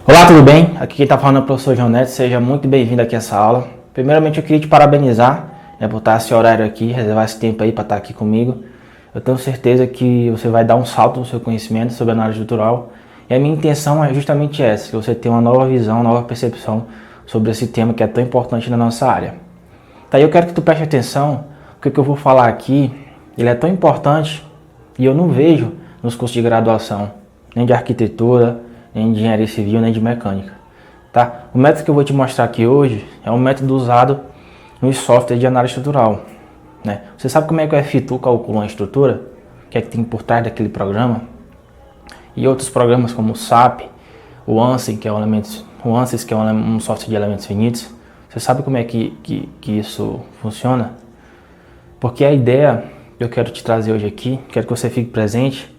Olá, tudo bem? Aqui quem está falando é o professor João Neto, seja muito bem-vindo aqui a essa aula. Primeiramente eu queria te parabenizar, por estar esse horário aqui, reservar esse tempo aí para estar aqui comigo. Eu tenho certeza que você vai dar um salto no seu conhecimento sobre análise estrutural e a minha intenção é justamente essa, que você tenha uma nova visão, uma nova percepção sobre esse tema que é tão importante na nossa área. Tá, eu quero que tu preste atenção, porque o que eu vou falar aqui, ele é tão importante e eu não vejo nos cursos de graduação, nem de arquitetura, nem de engenharia civil, nem de mecânica. Tá? O método que eu vou te mostrar aqui hoje é um método usado no software de análise estrutural. Né? Você sabe como é que o FITU calcula uma estrutura? O que é que tem por trás daquele programa? E outros programas como o SAP, o ANSYS, que é um software de elementos finitos. Você sabe como é que isso funciona? Porque a ideia que eu quero te trazer hoje aqui, quero que você fique presente,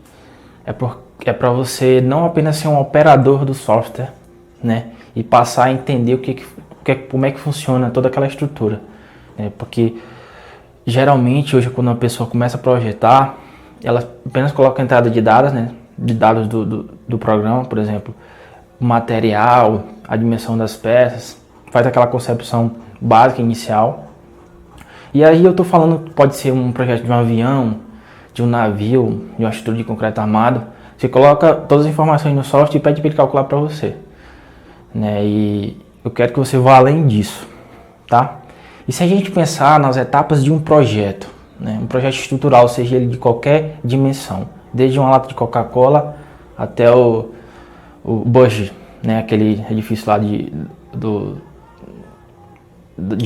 é para você não apenas ser um operador do software, né, e passar a entender como é que funciona toda aquela estrutura, né, porque geralmente hoje quando uma pessoa começa a projetar, ela apenas coloca a entrada de dados, né, de dados do programa, por exemplo, o material, a dimensão das peças, faz aquela concepção básica inicial. E aí eu estou falando, pode ser um projeto de um avião, de um navio, de uma estrutura de concreto armado. Você coloca todas as informações no software e pede para ele calcular para você. Né? E eu quero que você vá além disso. Tá? E se a gente pensar nas etapas de um projeto, né? Um projeto estrutural, seja ele de qualquer dimensão, desde uma lata de Coca-Cola até o Burj, né? Aquele edifício lá de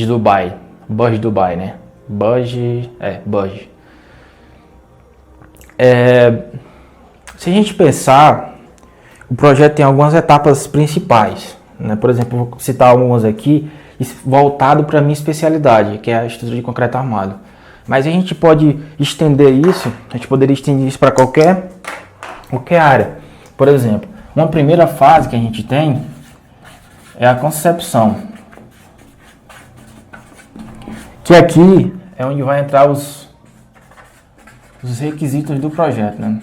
Dubai. Burj Dubai, né? Burj. Se a gente pensar, o projeto tem algumas etapas principais, né? Por exemplo, vou citar algumas aqui, voltado para a minha especialidade, que é a estrutura de concreto armado. Mas a gente pode estender isso, a gente poderia estender isso para qualquer área. Por exemplo, uma primeira fase que a gente tem é a concepção. Que aqui é onde vai entrar os requisitos do projeto, né?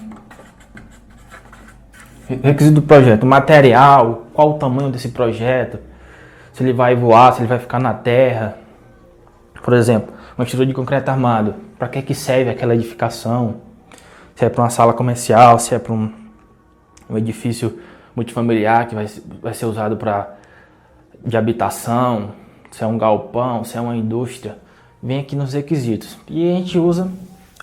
Requisito do projeto, material, qual o tamanho desse projeto, se ele vai voar, se ele vai ficar na terra. Por exemplo, uma estrutura de concreto armado, para que serve aquela edificação? Se é para uma sala comercial, se é para um edifício multifamiliar que vai ser usado de habitação, se é um galpão, se é uma indústria. Vem aqui nos requisitos. E a gente usa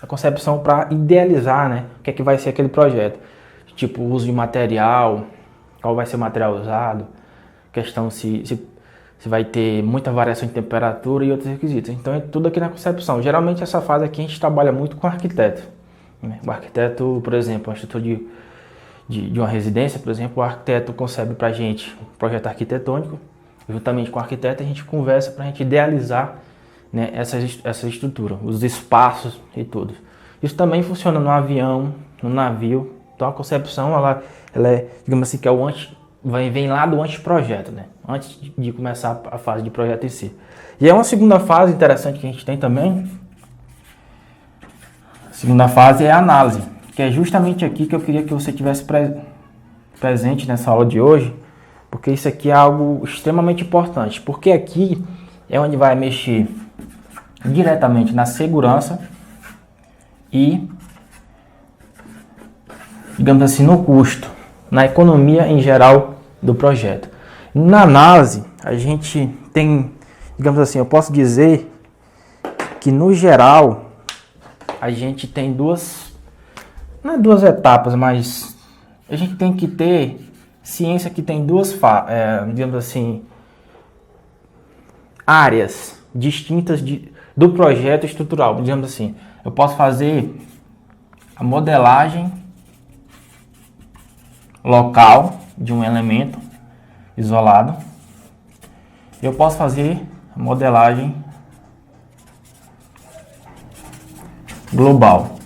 a concepção para idealizar, né, o que é que vai ser aquele projeto. Tipo, o uso de material, qual vai ser o material usado, questão se vai ter muita variação de temperatura e outros requisitos. Então é tudo aqui na concepção. Geralmente essa fase aqui a gente trabalha muito com o arquiteto. Né? O arquiteto, por exemplo, uma estrutura de uma residência, por exemplo, o arquiteto concebe para a gente um projeto arquitetônico. Juntamente com o arquiteto a gente conversa para a gente idealizar, né, essa estrutura, os espaços e tudo. Isso também funciona no avião, no navio. Então a concepção, ela é, digamos assim, que é vem lá do anteprojeto, né? Antes de começar a fase de projeto em si. E é uma segunda fase interessante que a gente tem também. A segunda fase é a análise, que é justamente aqui que eu queria que você tivesse presente nessa aula de hoje, porque isso aqui é algo extremamente importante, porque aqui é onde vai mexer diretamente na segurança e, digamos assim, no custo, na economia em geral do projeto. Na análise, a gente tem, digamos assim, eu posso dizer que no geral a gente tem não é duas etapas, mas a gente tem que ter ciência que tem digamos assim, áreas distintas do projeto estrutural. Digamos assim, eu posso fazer a modelagem local de um elemento isolado. Eu posso fazer a modelagem global.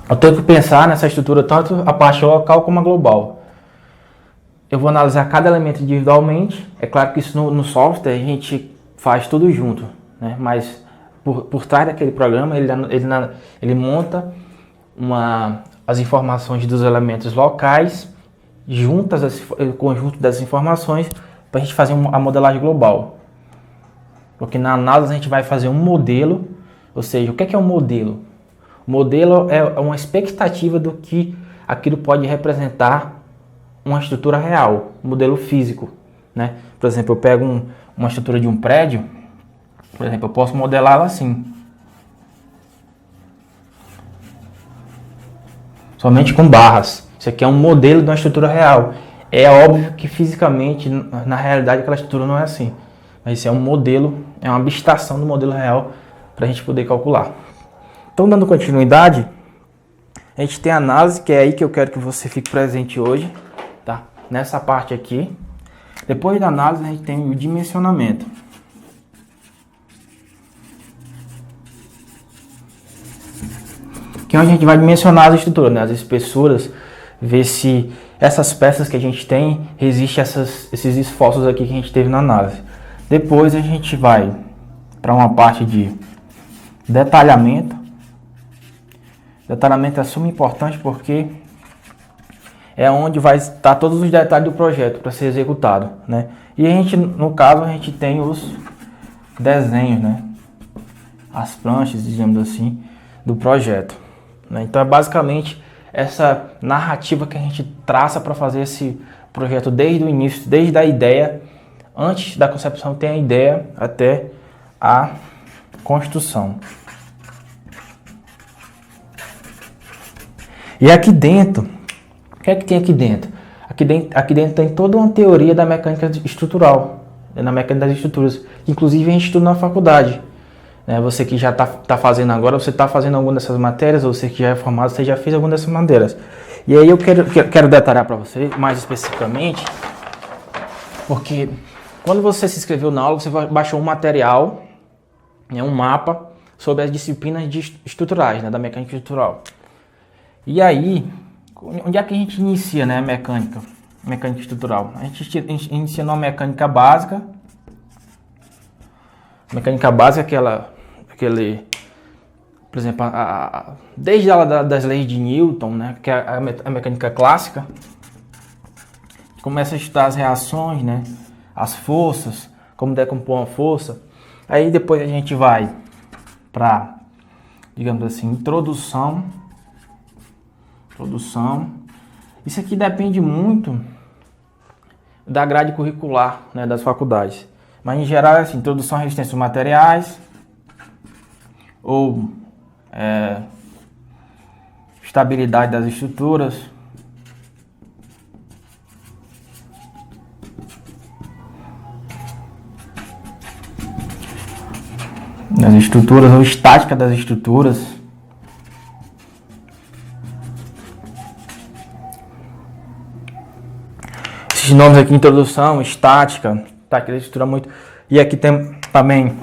Eu tenho que pensar nessa estrutura tanto a parte local como a global. Eu vou analisar cada elemento individualmente. É claro que isso no software a gente faz tudo junto, né? Mas por trás daquele programa ele monta as informações dos elementos locais junta o conjunto dessas informações para a gente fazer a modelagem global. Porque na análise a gente vai fazer um modelo, ou seja, o que é um modelo? O modelo é uma expectativa do que aquilo pode representar uma estrutura real, um modelo físico, né? Por exemplo, eu pego uma estrutura de um prédio, por exemplo, eu posso modelá-la assim. Somente com barras. Isso aqui é um modelo de uma estrutura real. É óbvio que fisicamente, na realidade, aquela estrutura não é assim. Mas isso é um modelo, é uma abstração do modelo real para a gente poder calcular. Então, dando continuidade, a gente tem a análise, que é aí que eu quero que você fique presente hoje, tá? Nessa parte aqui. Depois da análise, a gente tem o dimensionamento. Que é onde a gente vai dimensionar as estruturas, né? As espessuras, ver se essas peças que a gente tem, resistem esses esforços aqui que a gente teve na análise. Depois a gente vai para uma parte de detalhamento. Detalhamento é suma importante porque é onde vai estar todos os detalhes do projeto para ser executado, né? E a gente, no caso, a gente tem os desenhos, né? As pranchas, digamos assim, do projeto, né? Então é basicamente essa narrativa que a gente traça para fazer esse projeto desde o início, desde a ideia, antes da concepção tem a ideia até a construção. E aqui dentro, o que é que tem aqui dentro? Aqui dentro tem toda uma teoria da mecânica estrutural, na mecânica das estruturas, que inclusive a gente estuda na faculdade. Você que já está fazendo agora, você está fazendo alguma dessas matérias, ou você que já é formado, você já fez alguma dessas matérias. E aí eu quero detalhar para você, mais especificamente, porque quando você se inscreveu na aula, você baixou um material, um mapa, sobre as disciplinas estruturais, da mecânica estrutural. E aí, onde é que a gente inicia, a mecânica estrutural? A gente inicia na mecânica básica. Mecânica básica é por exemplo, desde das leis de Newton, que é a mecânica clássica, começa a estudar as reações, as forças, como decompor uma força. Aí depois a gente vai para, digamos assim, introdução. Isso aqui depende muito da grade curricular, das faculdades. Mas em geral é assim, introdução à resistência dos materiais, ou estabilidade das estruturas, ou estática das estruturas. Esses nomes aqui, introdução, estática, tá aqui da estrutura muito. E aqui tem também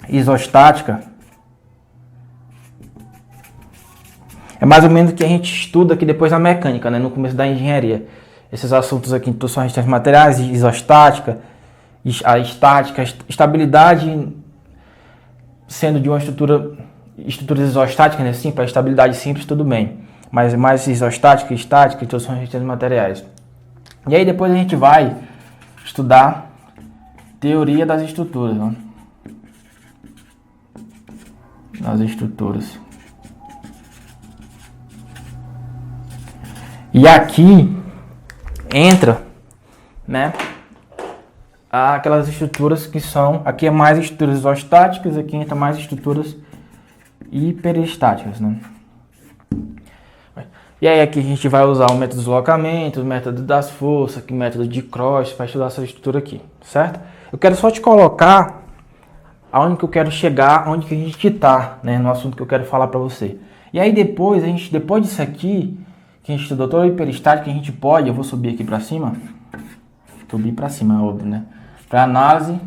isostática. É mais ou menos o que a gente estuda aqui depois na mecânica, no começo da engenharia. Esses assuntos aqui, introdução à resistência de materiais, isostática, a estática, estabilidade, sendo de uma estruturas isostáticas, sim, para estabilidade simples, tudo bem. Mas mais isostática, estática, introdução à resistência de materiais. E aí depois a gente vai estudar teoria das estruturas, das estruturas. E aqui entra, aquelas estruturas que são, aqui é mais estruturas isostáticas, aqui entra mais estruturas hiperestáticas, E aí aqui a gente vai usar o método de deslocamento, o método das forças, o método de Cross, para estudar essa estrutura aqui, certo? Eu quero só te colocar aonde que eu quero chegar, onde que a gente está, no assunto que eu quero falar para você. E aí depois disso aqui, que a gente estudou toda a hiperestática, a gente pode, eu vou subir aqui para cima, é óbvio, para análise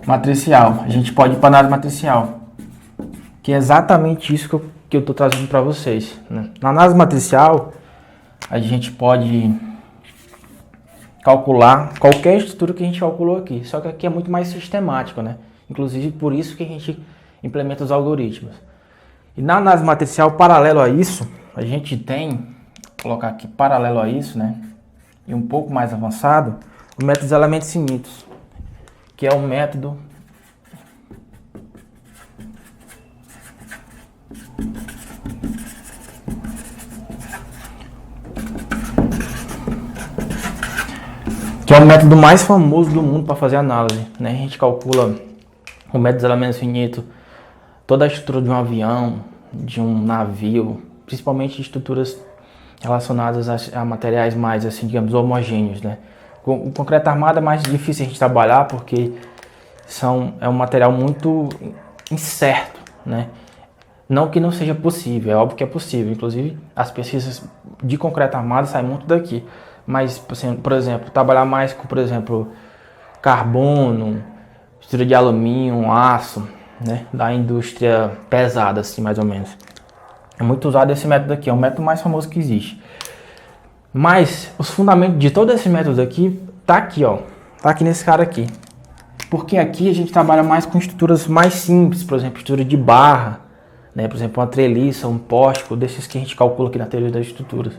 matricial. A gente pode ir para análise matricial, que é exatamente isso que eu estou trazendo para vocês. Na análise matricial, a gente pode calcular qualquer estrutura que a gente calculou aqui, só que aqui é muito mais sistemático, Inclusive por isso que a gente implementa os algoritmos. E na análise matricial, paralelo a isso, a gente tem, vou colocar aqui paralelo a isso, né? E um pouco mais avançado, o método dos elementos finitos, que é o método mais famoso do mundo para fazer análise, né? A gente calcula o método dos elementos finitos, toda a estrutura de um avião, de um navio, principalmente estruturas relacionadas a materiais mais, assim, digamos, homogêneos, né? O concreto armado é mais difícil a gente trabalhar porque é um material muito incerto, né? Não que não seja possível, é óbvio que é possível. Inclusive, as pesquisas de concreto armado saem muito daqui. Mas, por exemplo, trabalhar mais com, por exemplo, carbono, estrutura de alumínio, aço, né? Da indústria pesada, assim, mais ou menos. É muito usado esse método aqui, é o método mais famoso que existe. Mas os fundamentos de todo esse método aqui tá aqui, ó. Tá aqui nesse cara aqui. Porque aqui a gente trabalha mais com estruturas mais simples, por exemplo, estrutura de barra, né? Por exemplo, uma treliça, um pórtico, desses que a gente calcula aqui na teoria das estruturas,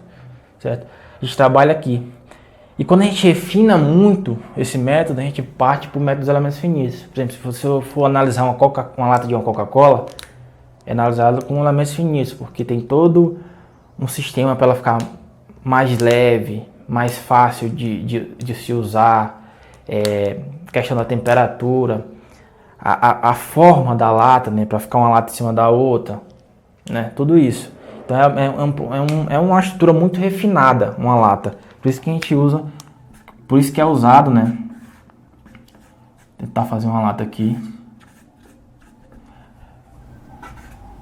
certo? A gente trabalha aqui. E quando a gente refina muito esse método, a gente parte para o método dos elementos finitos. Por exemplo, se você for analisar uma lata de uma Coca-Cola, é analisado com elementos finitos, porque tem todo um sistema para ela ficar mais leve, mais fácil de se usar, questão da temperatura, a forma da lata, né, para ficar uma lata em cima da outra, né, tudo isso. Então é uma estrutura muito refinada, uma lata. Por isso que a gente usa, por isso que é usado, né? Vou tentar fazer uma lata aqui.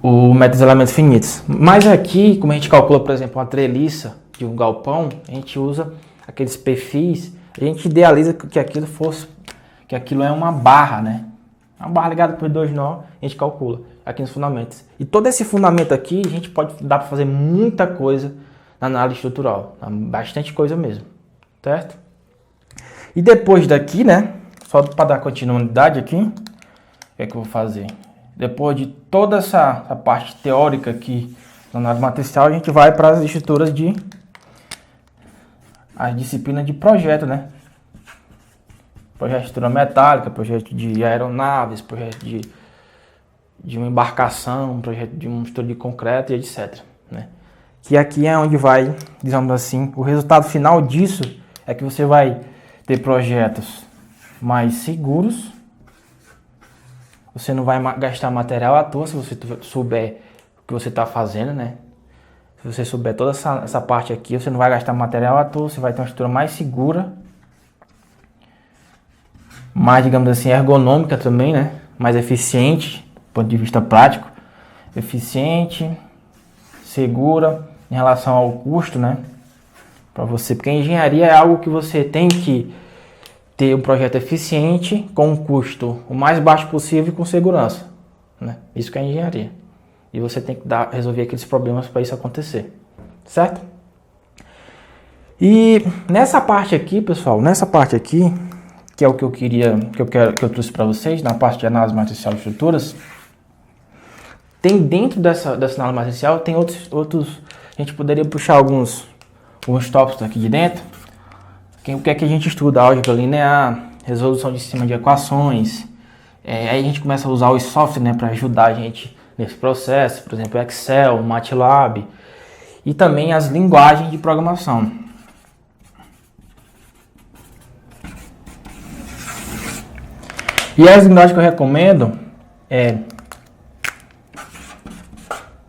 O método dos elementos finitos. Mas aqui, como a gente calcula, por exemplo, uma treliça de um galpão, a gente usa aqueles perfis, a gente idealiza que aquilo é uma barra, né? Uma barra ligada por 2 nós, a gente calcula aqui nos fundamentos. E todo esse fundamento aqui, dá para fazer muita coisa na análise estrutural. Bastante coisa mesmo, certo? E depois daqui, né? Só para dar continuidade aqui, o que é que eu vou fazer? Depois de toda essa parte teórica aqui na análise matricial, a gente vai para as estruturas as disciplinas de projeto, né? Projeto de estrutura metálica, projeto de aeronaves, projeto de uma embarcação, projeto de uma estrutura de concreto e etc, né? Que aqui é onde vai, digamos assim, o resultado final disso é que você vai ter projetos mais seguros, você não vai gastar material à toa se você souber o que você está fazendo, né? Se você souber toda essa parte aqui, você não vai gastar material à toa, você vai ter uma estrutura mais segura, mais, digamos assim, ergonômica também, né? Mais eficiente, do ponto de vista prático, eficiente, segura em relação ao custo, né? Para você, porque a engenharia é algo que você tem que ter um projeto eficiente com um custo o mais baixo possível e com segurança, né? Isso que é engenharia. E você tem que resolver aqueles problemas para isso acontecer, certo? E nessa parte aqui, pessoal, que é o que eu trouxe para vocês, na parte de análise matricial de estruturas, tem dentro dessa análise matricial, tem outros, a gente poderia puxar alguns tópicos aqui de dentro. O que é que a gente estuda? Álgebra linear, resolução de sistema de equações. Aí a gente começa a usar os softwares, né, para ajudar a gente nesse processo, por exemplo, Excel, MATLAB, e também as linguagens de programação. E as linguagens que eu recomendo é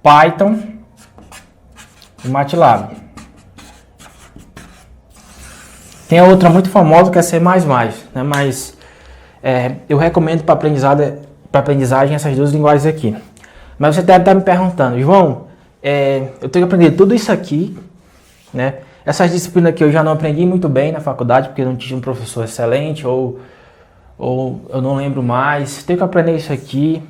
Python e MATLAB. Tem a outra muito famosa que é C++, né? Mas eu recomendo para aprendizagem essas duas linguagens aqui. Mas você deve estar me perguntando, João, eu tenho que aprender tudo isso aqui, né? Essas disciplinas aqui eu já não aprendi muito bem na faculdade, porque eu não tinha um professor excelente, ou eu não lembro mais. Tenho que aprender isso aqui.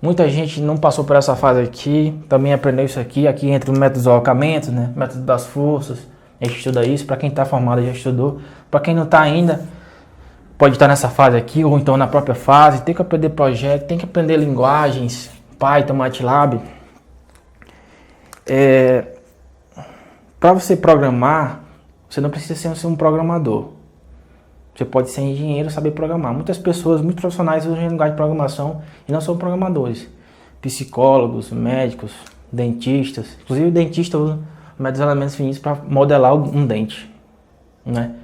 Muita gente não passou por essa fase aqui, também aprendeu isso aqui. Aqui entra o método dos deslocamentos, né? Método das forças. A gente estuda isso. Para quem está formado já estudou. Para quem não está ainda, pode estar nessa fase aqui ou então na própria fase. Tem que aprender projeto, tem que aprender linguagens, Python, MATLAB. para você programar, você não precisa ser um programador. Você pode ser engenheiro e saber programar. Muitas pessoas, muitos profissionais usam linguagem de programação e não são programadores. Psicólogos, médicos, dentistas. Inclusive o dentista usa métodos elementos finitos para modelar um dente, né?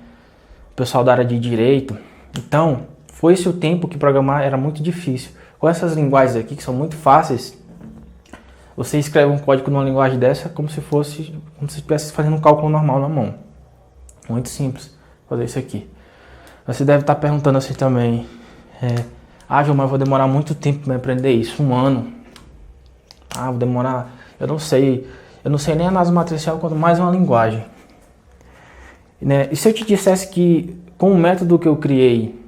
O pessoal da área de direito. Então, foi esse o tempo que programar era muito difícil. Com essas linguagens aqui, que são muito fáceis, você escreve um código numa linguagem dessa como se estivesse fazendo um cálculo normal na mão. Muito simples fazer isso aqui. Você deve estar perguntando assim também, João, mas eu vou demorar muito tempo para aprender isso, 1 ano. Vou demorar, eu não sei nem análise matricial, quanto mais uma linguagem. Né? E se eu te dissesse que com o método que eu criei,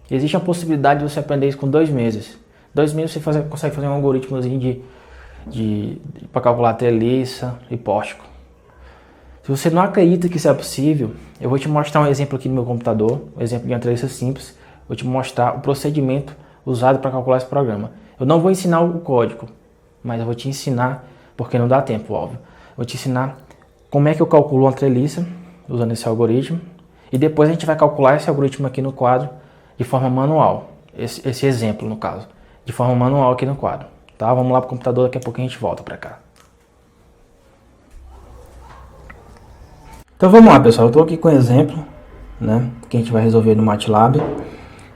existe a possibilidade de você aprender isso com 2 meses. 2 meses você consegue fazer um algoritmozinho para calcular treliça e pórtico. Se você não acredita que isso é possível, eu vou te mostrar um exemplo aqui no meu computador, um exemplo de uma treliça simples. Vou te mostrar o procedimento usado para calcular esse programa. Eu não vou ensinar o código, mas eu vou te ensinar, porque não dá tempo, óbvio. Vou te ensinar como é que eu calculo uma treliça usando esse algoritmo. E depois a gente vai calcular esse algoritmo aqui no quadro de forma manual. Esse exemplo, no caso. De forma manual aqui no quadro. Tá? Vamos lá para o computador, daqui a pouco a gente volta para cá. Então vamos lá, pessoal. Eu estou aqui com um exemplo, né, que a gente vai resolver no MATLAB.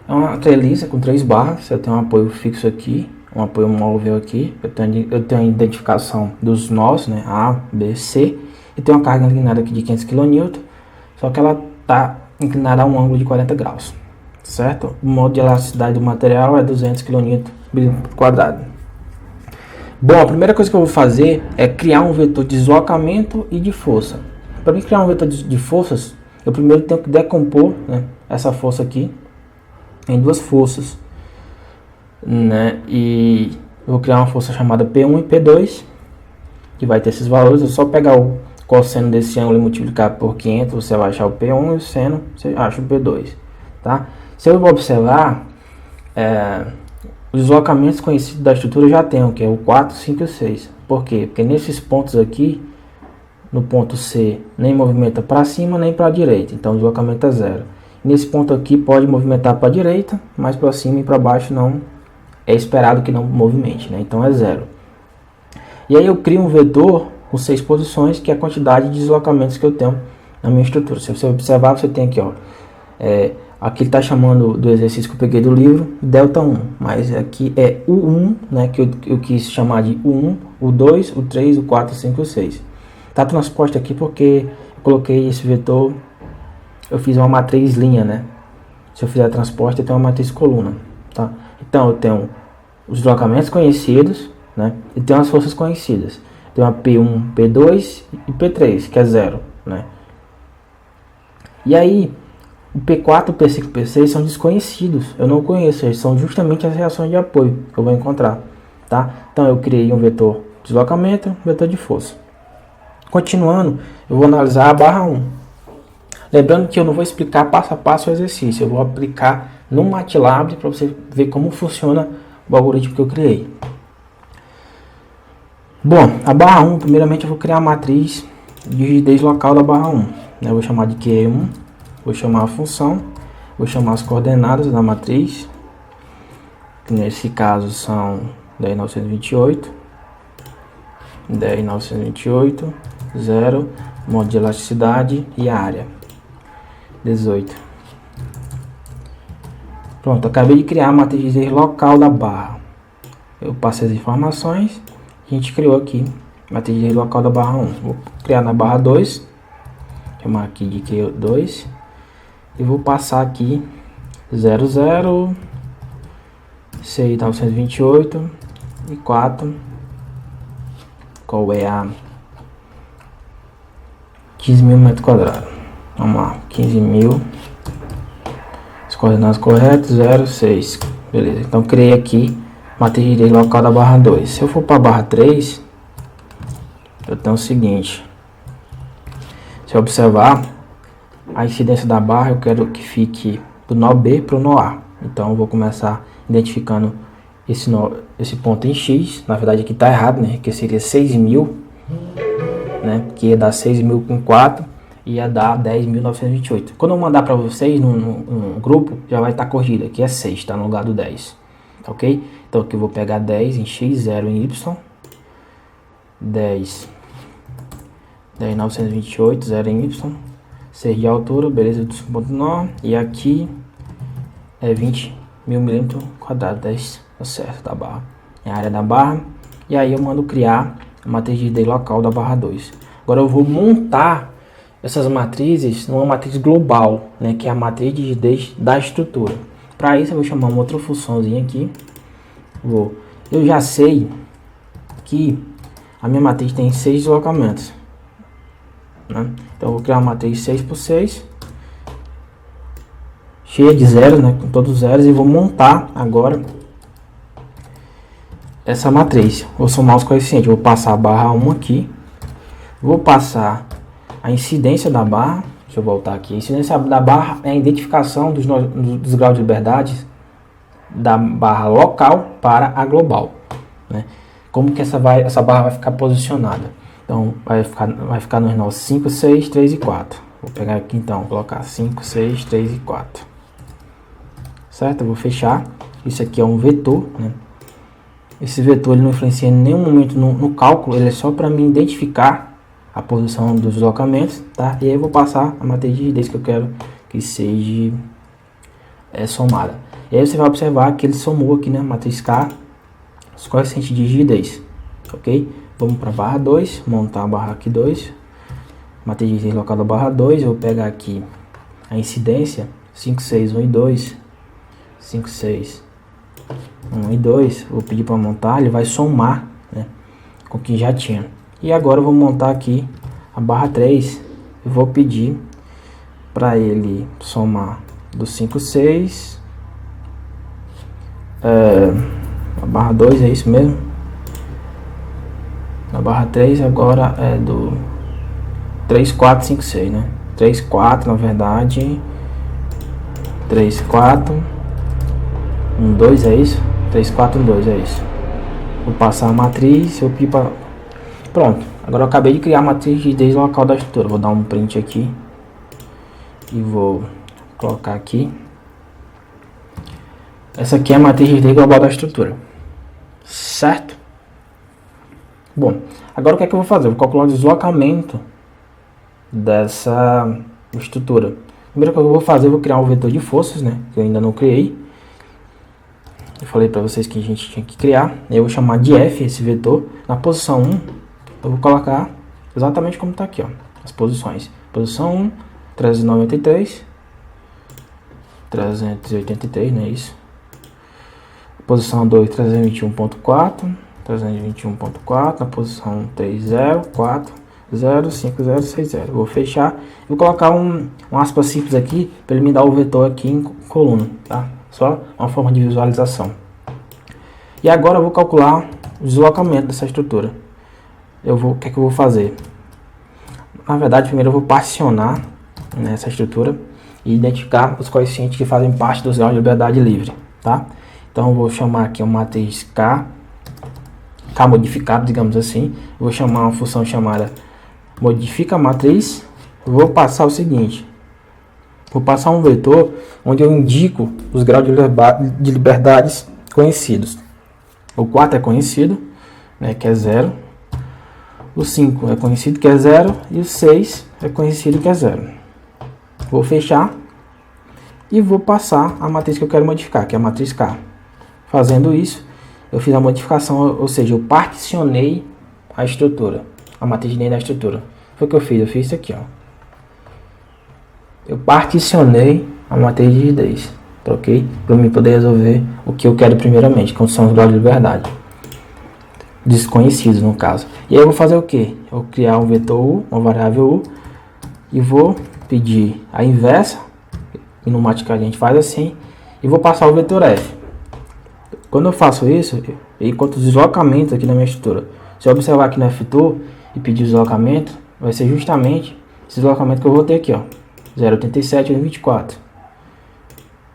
É uma treliça com 3 barras. Eu tenho um apoio fixo aqui, um apoio móvel aqui. Eu tenho a identificação dos nós, né, A, B, C. E tenho uma carga inclinada aqui de 500 kN. Só que ela está inclinada a um ângulo de 40 graus. Certo? O modo de elasticidade do material é 200 kN por quadrado. Bom, a primeira coisa que eu vou fazer é criar um vetor de deslocamento e de força. Para mim criar um vetor de forças, eu primeiro tenho que decompor, né, essa força aqui em 2 forças. Né, e eu vou criar uma força chamada P1 e P2, que vai ter esses valores. É só pegar o cosseno desse ângulo e multiplicar por 500, você vai achar o P1 e o seno, você acha o P2. Tá? Se eu observar, os deslocamentos conhecidos da estrutura eu já tenho, que é o 4, 5 e 6. Por quê? Porque nesses pontos aqui, no ponto C, nem movimenta para cima nem para a direita, então o deslocamento é 0. Nesse ponto aqui pode movimentar para a direita, mas para cima e para baixo não é esperado que não movimente, né? Então é 0. E aí eu crio um vetor com 6 posições, que é a quantidade de deslocamentos que eu tenho na minha estrutura. Se você observar, você tem aqui, ó, aqui ele está chamando do exercício que eu peguei do livro, delta 1, mas aqui é o 1, né, que eu quis chamar de U1, o 2, o 3, o 4, o 5 e o 6. Está transposto aqui porque eu coloquei esse vetor, eu fiz uma matriz linha, né? Se eu fizer transporte, eu tenho uma matriz coluna, tá? Então eu tenho os deslocamentos conhecidos, né? E tenho as forças conhecidas. Tem uma P1, P2 e P3, que é 0, né? E aí, o P4, P5 e P6 são desconhecidos. Eu não conheço, eles são justamente as reações de apoio que eu vou encontrar, tá? Então eu criei um vetor de deslocamento, um vetor de força. Continuando, eu vou analisar a barra 1. Lembrando que eu não vou explicar passo a passo o exercício, eu vou aplicar no MATLAB para você ver como funciona o algoritmo que eu criei. Bom, a barra 1, primeiramente eu vou criar a matriz de rigidez local da barra 1. Eu vou chamar de Q1, vou chamar a função, vou chamar as coordenadas da matriz, que nesse caso são 10.928, 10.928, 0, modo de elasticidade e a área, 18. Pronto, acabei de criar a matriz local da barra. Eu passei as informações, a gente criou aqui a matriz local da barra 1. Vou criar na barra 2, chamar aqui de Q2, e vou passar aqui 00, 6.928 e 4, qual é a 15.000 metros quadrados. Vamos lá, 15.000, as coordenadas corretas, 0, 6, beleza. Então criei aqui matriz local da barra 2. Se eu for para a barra 3, eu tenho o seguinte: se eu observar a incidência da barra, eu quero que fique do nó B para o nó A. Então eu vou começar identificando esse ponto em X. Na verdade aqui está errado, né? Que seria 6.000, né? Que ia dar 6.000 com 4, ia dar 10.928. Quando eu mandar para vocês no grupo, já vai estar corrigido. Aqui é 6, tá no lugar do 10. Tá ok? Então aqui eu vou pegar 10 em x, 0 em y. 10.928, 0 em y. 6 de altura, beleza, do ponto nó. E aqui é 20.000 milímetros quadrados, 10, tá certo, da barra. É a área da barra. E aí eu mando criar a matriz de ID local da barra 2. Agora eu vou montar essas matrizes numa matriz global, né, que é a matriz de ID da estrutura. Para isso eu vou chamar uma outra funçãozinha aqui. Eu já sei que a minha matriz tem 6 deslocamentos, né? Então eu vou criar uma matriz 6 por 6, cheia de zeros, né, com todos os zeros, e vou montar agora essa matriz. Vou somar os coeficientes, vou passar a barra 1 aqui, vou passar a incidência da barra. Deixa eu voltar aqui. A incidência da barra é a identificação dos graus de liberdade da barra local para a global, né? Como que essa barra vai ficar posicionada? Então vai ficar nos nós 5, 6, 3 e 4. Vou pegar aqui então, colocar 5, 6, 3 e 4. Certo? Eu vou fechar. Isso aqui é um vetor, né? Esse vetor ele não influencia em nenhum momento no cálculo, ele é só para me identificar a posição dos deslocamentos, tá? E aí eu vou passar a matriz de rigidez que eu quero que seja somada. E aí você vai observar que ele somou aqui, né, matriz K, os coeficientes de rigidez, ok? Vamos para a barra 2, montar a barra aqui 2, matriz de rigidez local da barra 2, eu vou pegar aqui a incidência, 5, 6, 1 e 2, 5, 6, 1 e 2, vou pedir para montar, ele vai somar, né, com o que já tinha. E agora eu vou montar aqui a barra 3, eu vou pedir para ele somar do 5, 6, a barra 2 é isso mesmo, a barra 3 agora é do 3, 4, 5, 6, né, 3, 4 na verdade, 3, 4, 1, 2 é isso, 3, 4, 1, 2 é isso. Vou passar a matriz, eu pipa. Pronto, agora eu acabei de criar a matriz de rigidez local da estrutura. Vou dar um print aqui e vou colocar aqui. Essa aqui é a matriz de rigidez global da estrutura, certo? Bom, agora o que é que eu vou fazer? Eu vou calcular o deslocamento dessa estrutura. Primeiro que eu vou fazer, eu vou criar um vetor de forças, né, que eu ainda não criei. Eu falei para vocês que a gente tinha que criar. Eu vou chamar de F esse vetor. Na posição 1, eu vou colocar exatamente como está aqui, ó, as posições. Posição 1, 393, 383, não é isso? Posição 2, 321.4, 321.4. Na posição 3, 0, 4, 0, 5, 0, 6, 0. Vou fechar. Vou colocar um aspas simples aqui para ele me dar o vetor aqui em coluna, tá? Só uma forma de visualização. E agora eu vou calcular o deslocamento dessa estrutura. O que é que eu vou fazer? Na verdade, primeiro eu vou particionar nessa estrutura e identificar os coeficientes que fazem parte dos graus de liberdade livre, tá? Então eu vou chamar aqui uma matriz K modificado, digamos assim. Eu vou chamar uma função chamada modifica matriz. Eu vou passar o seguinte: vou passar um vetor onde eu indico os graus de liberdades conhecidos. O 4 é conhecido, né, que é 0. O 5 é conhecido, que é 0. E o 6 é conhecido, que é 0. Vou fechar e vou passar a matriz que eu quero modificar, que é a matriz K. Fazendo isso, eu fiz a modificação, ou seja, eu particionei a estrutura, a matriz dentro da estrutura. Foi o que eu fiz? Eu fiz isso aqui, ó. Eu particionei a matriz de rigidez, ok? Para eu poder resolver o que eu quero primeiramente, que são os graus de liberdade. Desconhecidos, no caso. E aí eu vou fazer o que? Eu vou criar um vetor U, uma variável U, e vou pedir a inversa, e no Matica a gente faz assim, e vou passar o vetor F. Quando eu faço isso, eu encontro os deslocamentos aqui na minha estrutura. Se eu observar aqui no F-Tool e pedir o deslocamento, vai ser justamente esse deslocamento que eu vou ter aqui, ó. 0,87 e 24.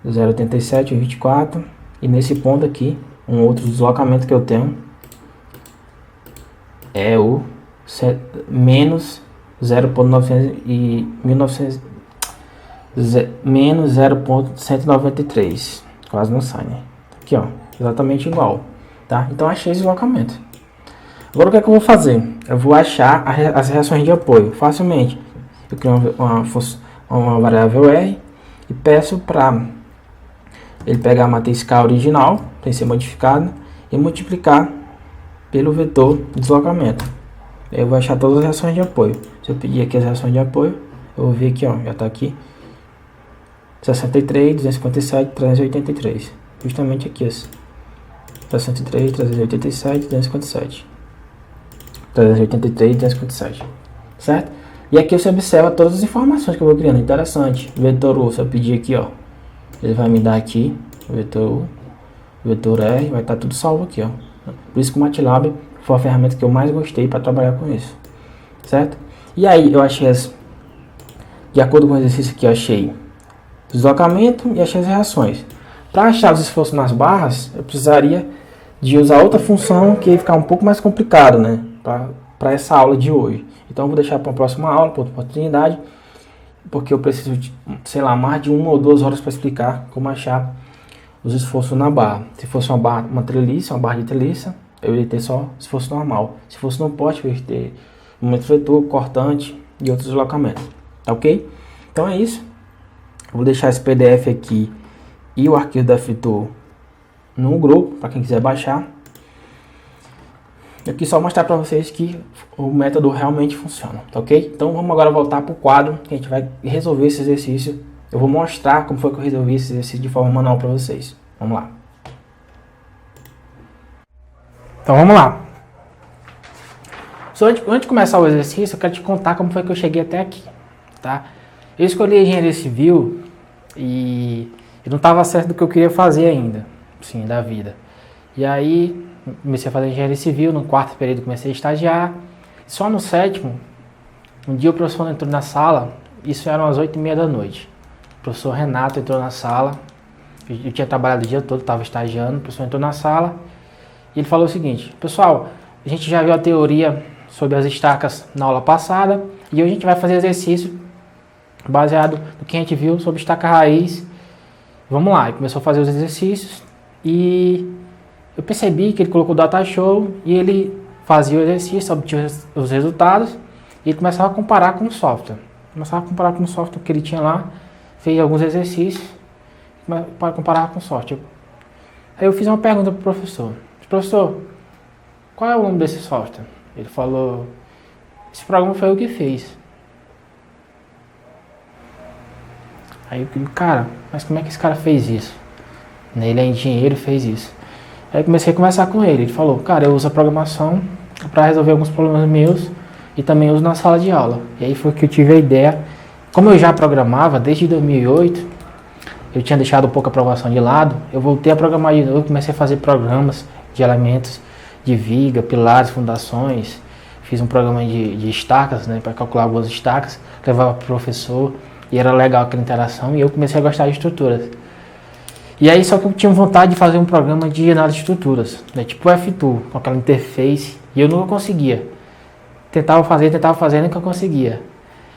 0,87 e 24. E nesse ponto aqui, um outro deslocamento que eu tenho é o menos 0,900 e 1900, menos 0,193. Quase não sai, né? Aqui, ó, exatamente igual, tá? Então achei esse deslocamento. Agora o que é que eu vou fazer? Eu vou achar as reações de apoio facilmente. Eu crio uma variável R e peço para ele pegar a matriz K original, sem ser modificada, e multiplicar pelo vetor de deslocamento. Eu vou achar todas as reações de apoio. Se eu pedir aqui as reações de apoio, eu vou ver aqui, ó, já está aqui 63, 257, 383. Justamente aqui, ó. 63, 387, 257. 383, 257. Certo? E aqui você observa todas as informações que eu vou criando. Interessante. Vetor U, se eu pedir aqui, ó, ele vai me dar aqui o vetor U, vetor R, vai estar tudo salvo aqui, ó. Por isso que o MATLAB foi a ferramenta que eu mais gostei para trabalhar com isso. Certo? E aí eu achei de acordo com o exercício aqui, eu achei deslocamento e achei as reações. Para achar os esforços nas barras, eu precisaria de usar outra função que ia ficar um pouco mais complicado, né? Para essa aula de hoje. Então eu vou deixar para a próxima aula, para outra oportunidade, porque eu preciso de, sei lá, mais de 1 ou 2 horas para explicar como achar os esforços na barra. Se fosse uma treliça, uma barra de treliça, eu ia ter só esforço normal. Se fosse no poste, eu ia ter momento vetor, cortante e outros deslocamentos. Tá ok? Então é isso. Eu vou deixar esse PDF aqui e o arquivo da FITO no grupo, para quem quiser baixar. Eu quis só mostrar para vocês que o método realmente funciona, tá ok? Então vamos agora voltar para o quadro, que a gente vai resolver esse exercício. Eu vou mostrar como foi que eu resolvi esse exercício de forma manual para vocês. Vamos lá. Então vamos lá. Antes de começar o exercício, eu quero te contar como foi que eu cheguei até aqui, tá? Eu escolhi engenharia civil e eu não estava certo do que eu queria fazer ainda, sim, da vida. E aí comecei a fazer engenharia civil, no 4º período comecei a estagiar. Só no 7º, um dia o professor entrou na sala, isso eram as 8h30 da noite. O professor Renato entrou na sala, eu tinha trabalhado o dia todo, estava estagiando, o professor entrou na sala e ele falou o seguinte: pessoal, a gente já viu a teoria sobre as estacas na aula passada e hoje a gente vai fazer exercício baseado no que a gente viu sobre estaca raiz. Vamos lá, ele começou a fazer os exercícios e eu percebi que ele colocou o data show e ele fazia o exercício, obtinha os resultados e ele começava a comparar com o software. Começava a comparar com o software que ele tinha lá, fez alguns exercícios para comparar com o software. Aí eu fiz uma pergunta para o professor: professor, qual é o nome desse software? Ele falou: esse programa foi eu que fiz. Aí eu digo: cara, mas como é que esse cara fez isso? Ele é engenheiro e fez isso. Aí comecei a conversar com ele. Ele falou: cara, eu uso a programação para resolver alguns problemas meus e também uso na sala de aula. E aí foi que eu tive a ideia. Como eu já programava desde 2008, eu tinha deixado um pouco a programação de lado, eu voltei a programar de novo, comecei a fazer programas de elementos de viga, pilares, fundações. Fiz um programa de estacas, né, para calcular algumas estacas, levava para o professor e era legal aquela interação e eu comecei a gostar de estruturas. E aí só que eu tinha vontade de fazer um programa de análise de estruturas, né, tipo o F2, com aquela interface, e eu nunca conseguia. Tentava fazer, nunca conseguia.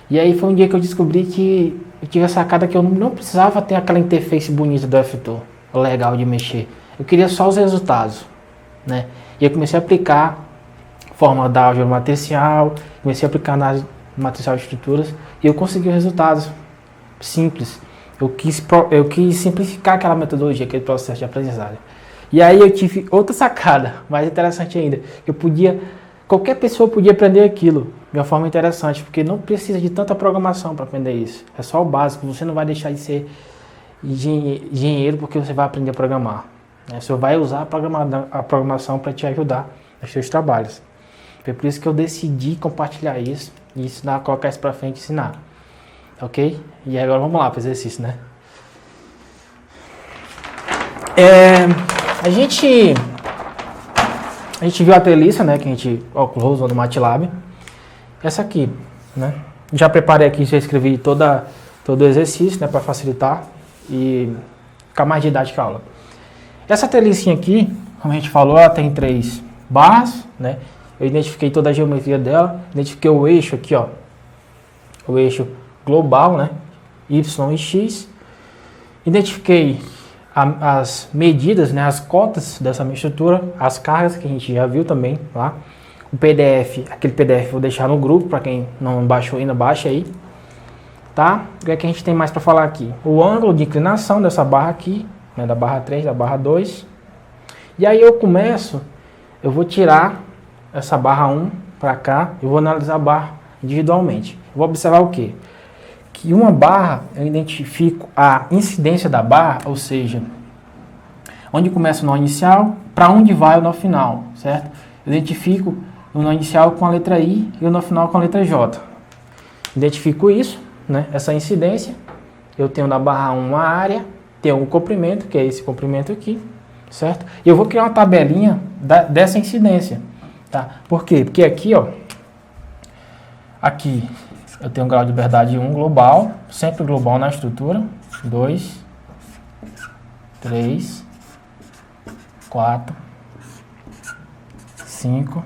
E aí foi um dia que eu descobri que eu tive a sacada que eu não precisava ter aquela interface bonita do F2, legal de mexer. Eu queria só os resultados, né? E eu comecei a aplicar fórmula da álgebra matricial, comecei a aplicar análise matricial de estruturas e eu consegui resultados simples. Eu quis simplificar aquela metodologia, aquele processo de aprendizagem. E aí eu tive outra sacada, mais interessante ainda. Qualquer pessoa podia aprender aquilo de uma forma interessante, porque não precisa de tanta programação para aprender isso. É só o básico, você não vai deixar de ser engenheiro porque você vai aprender a programar. Você vai usar a programação para te ajudar nos seus trabalhos. Foi por isso que eu decidi compartilhar isso e ensinar, colocar isso para frente e ensinar. Ok? E agora vamos lá para o exercício, né? A gente viu a treliça, né, que a gente calculou usando o MATLAB. Essa aqui, né? Já preparei aqui, já escrevi todo o exercício, né, para facilitar e ficar mais didática a aula. Essa trelicinha aqui, como a gente falou, ela tem 3 barras, né? Eu identifiquei toda a geometria dela, identifiquei o eixo aqui, ó, o eixo global, né, Y e X. Identifiquei as medidas, né, as cotas dessa minha estrutura, as cargas que a gente já viu também lá. O PDF, aquele PDF eu vou deixar no grupo, para quem não baixou ainda, baixa aí. Tá? O que é que a gente tem mais para falar aqui? O ângulo de inclinação dessa barra aqui, né, da barra 3, da barra 2. E aí eu vou tirar essa barra 1 para cá, eu vou analisar a barra individualmente. Eu vou observar o quê? Que uma barra, eu identifico a incidência da barra, ou seja, onde começa o nó inicial, para onde vai o nó final, certo? Eu identifico o nó inicial com a letra I e o nó final com a letra J. Identifico isso, né? Essa incidência. Eu tenho na barra 1 uma área, tenho um comprimento, que é esse comprimento aqui, certo? E eu vou criar uma tabelinha dessa incidência, tá? Por quê? Porque aqui, ó, aqui eu tenho um grau de liberdade 1 global, sempre global na estrutura, 2, 3, 4, 5.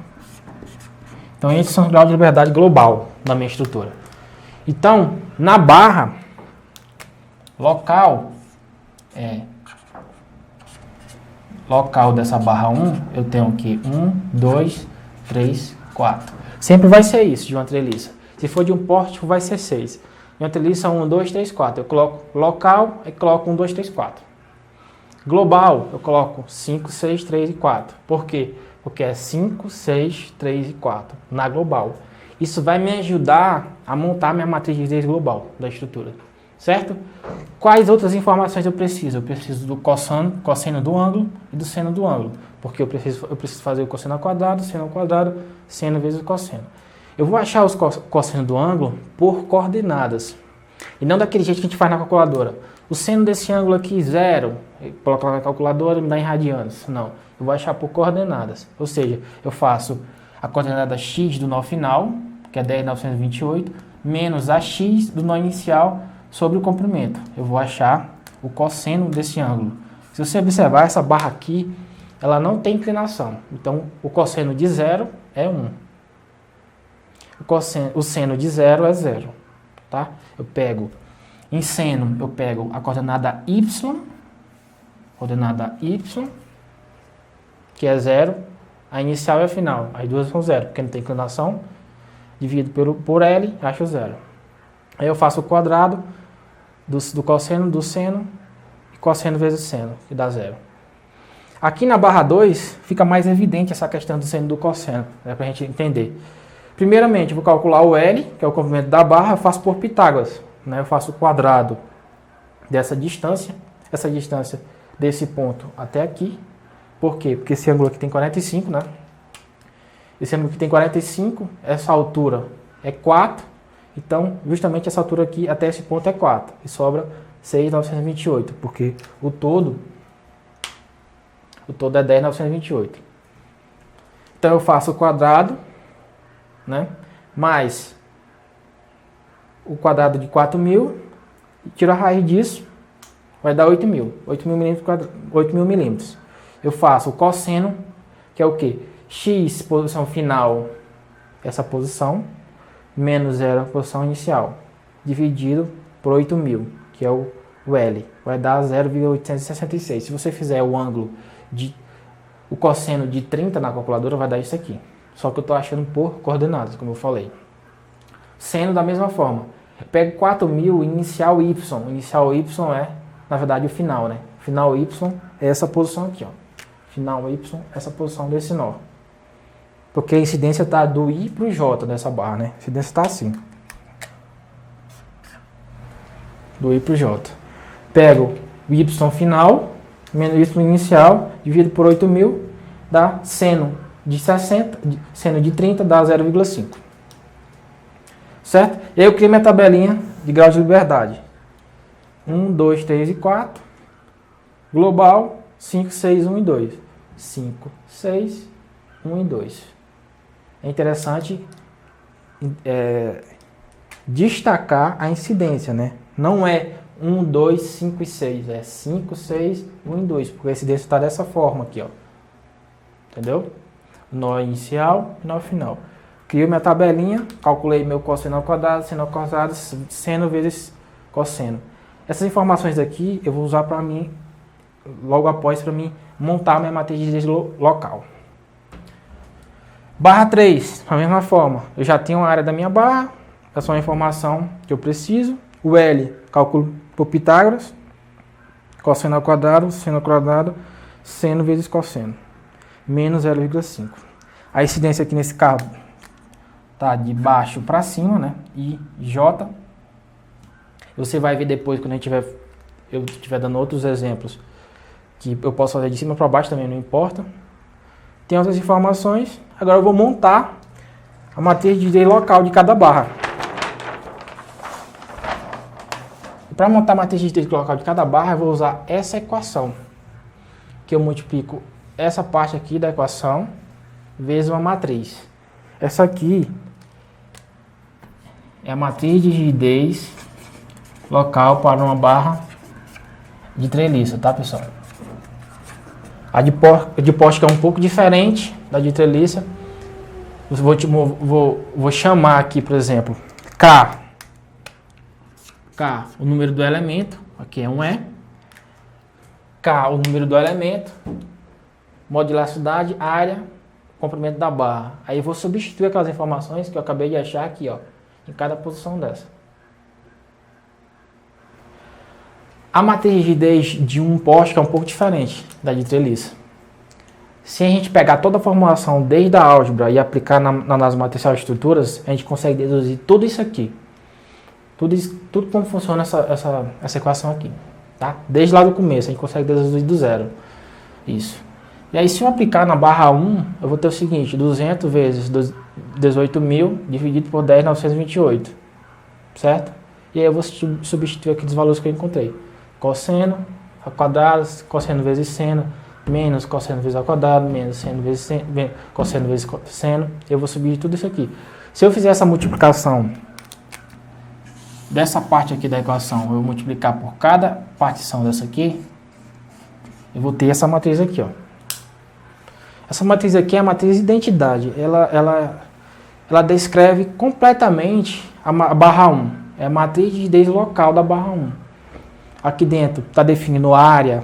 Então esses são os graus de liberdade global da minha estrutura. Então, na barra local dessa barra 1, eu tenho aqui 1, 2, 3, 4. Sempre vai ser isso de uma treliça. Se for de um pórtico, vai ser 6. De uma treliça, 1, 2, 3, 4. Eu coloco local e coloco 1, 2, 3, 4. Global, eu coloco 5, 6, 3 e 4. Por quê? Porque é 5, 6, 3 e 4 na global. Isso vai me ajudar a montar minha matriz de rigidez global da estrutura, certo? Quais outras informações eu preciso? Eu preciso do cosseno do ângulo e do seno do ângulo, porque eu preciso fazer o cosseno ao quadrado, seno vezes o cosseno. Eu vou achar os cossenos do ângulo por coordenadas, e não daquele jeito que a gente faz na calculadora. O seno desse ângulo aqui, 0, colocar na calculadora e me dá em radianos. Não, eu vou achar por coordenadas, ou seja, eu faço a coordenada x do nó final, que é 10.928, menos a x do nó inicial sobre o comprimento. Eu vou achar o cosseno desse ângulo. Se você observar, essa barra aqui, ela não tem inclinação. Então, o cosseno de 0 é 1. O seno de 0 é 0. Tá? Em seno, eu pego a coordenada y, que é 0, a inicial e a final. As duas são 0, porque não tem inclinação. Divido por L, acho 0. Aí eu faço o quadrado do cosseno, do seno, e cosseno vezes seno, que dá 0. Aqui na barra 2, fica mais evidente essa questão do seno e do cosseno, para a gente entender. Primeiramente, eu vou calcular o L, que é o comprimento da barra, eu faço por Pitágoras. Né? Eu faço o quadrado dessa distância, essa distância desse ponto até aqui. Por quê? Porque esse ângulo aqui tem 45, né? Esse ângulo aqui tem 45, essa altura é 4, então justamente essa altura aqui até esse ponto é 4, e sobra 6.928, porque o todo é 10.928. Então eu faço o quadrado, né? Mais o quadrado de 4.000, e tiro a raiz disso, vai dar 8.000 milímetros. Eu faço o cosseno, que é o quê? X, posição final, essa posição, menos 0, a posição inicial, dividido por 8.000, que é o L, vai dar 0,866. Se você fizer o cosseno de 30 na calculadora, vai dar isso aqui. Só que eu estou achando por coordenadas, como eu falei. Seno da mesma forma. Eu pego 4.000, inicial Y. Inicial Y é, na verdade, o final, né? Final Y é essa posição aqui, ó. Final Y, essa posição desse nó. Porque a incidência está do I para o J dessa barra, né? A incidência está assim. Do I para o J. Pego o Y final, menos Y inicial, divido por 8.000, dá seno de 60, seno de 30 dá 0,5. Certo? E aí eu crio minha tabelinha de grau de liberdade. 1, 2, 3 e 4. Global, 5, 6, 1 e 2. 5, 6, 1 e 2. É interessante destacar a incidência, né? Não é 1, 2, 5 e 6. É 5, 6, 1 e 2. Porque a incidência está dessa forma aqui, ó. Entendeu? nó inicial e nó final. Crio minha tabelinha, calculei meu cosseno ao quadrado, seno vezes cosseno. Essas informações aqui eu vou usar para mim, logo após, para mim montar a minha matriz de rigidez local. Barra 3, da mesma forma, eu já tenho a área da minha barra, essa é uma informação que eu preciso. O L, cálculo por Pitágoras, cosseno ao quadrado, seno vezes cosseno, menos 0,5. A incidência aqui nesse carro tá de baixo para cima, né? E J. Você vai ver depois, quando eu estiver dando outros exemplos, que eu posso fazer de cima para baixo também, não importa. Tem outras informações. Agora eu vou montar a matriz de rigidez local de cada barra. Para montar a matriz de rigidez local de cada barra, eu vou usar essa equação, que eu multiplico essa parte aqui da equação vezes uma matriz. Essa aqui é a matriz de rigidez local para uma barra de treliça, tá, pessoal? A de poste é um pouco diferente da de treliça. Vou chamar aqui, por exemplo, K, o número do elemento, aqui é um E. K, o número do elemento, modularidade, área, comprimento da barra. Aí eu vou substituir aquelas informações que eu acabei de achar aqui, ó, em cada posição dessa. A matriz de rigidez de um poste é um pouco diferente da de treliça. Se a gente pegar toda a formulação desde a álgebra e aplicar nas matriciais estruturas, a gente consegue deduzir tudo isso aqui. Tudo como funciona essa equação aqui. Tá? Desde lá do começo, a gente consegue deduzir do zero. Isso. E aí, se eu aplicar na barra 1, eu vou ter o seguinte: 200 vezes 18.000 dividido por 10.928. Certo? E aí eu vou substituir aqueles valores que eu encontrei. Cosseno ao quadrado, cosseno vezes seno, menos cosseno vezes ao quadrado, menos seno vezes seno, cosseno vezes seno. Eu vou subir tudo isso aqui. Se eu fizer essa multiplicação dessa parte aqui da equação, eu vou multiplicar por cada partição dessa aqui, eu vou ter essa matriz aqui, ó. Essa matriz aqui é a matriz de identidade. Ela descreve completamente a barra 1. É a matriz de rigidez local da barra 1. Aqui dentro está definindo a área,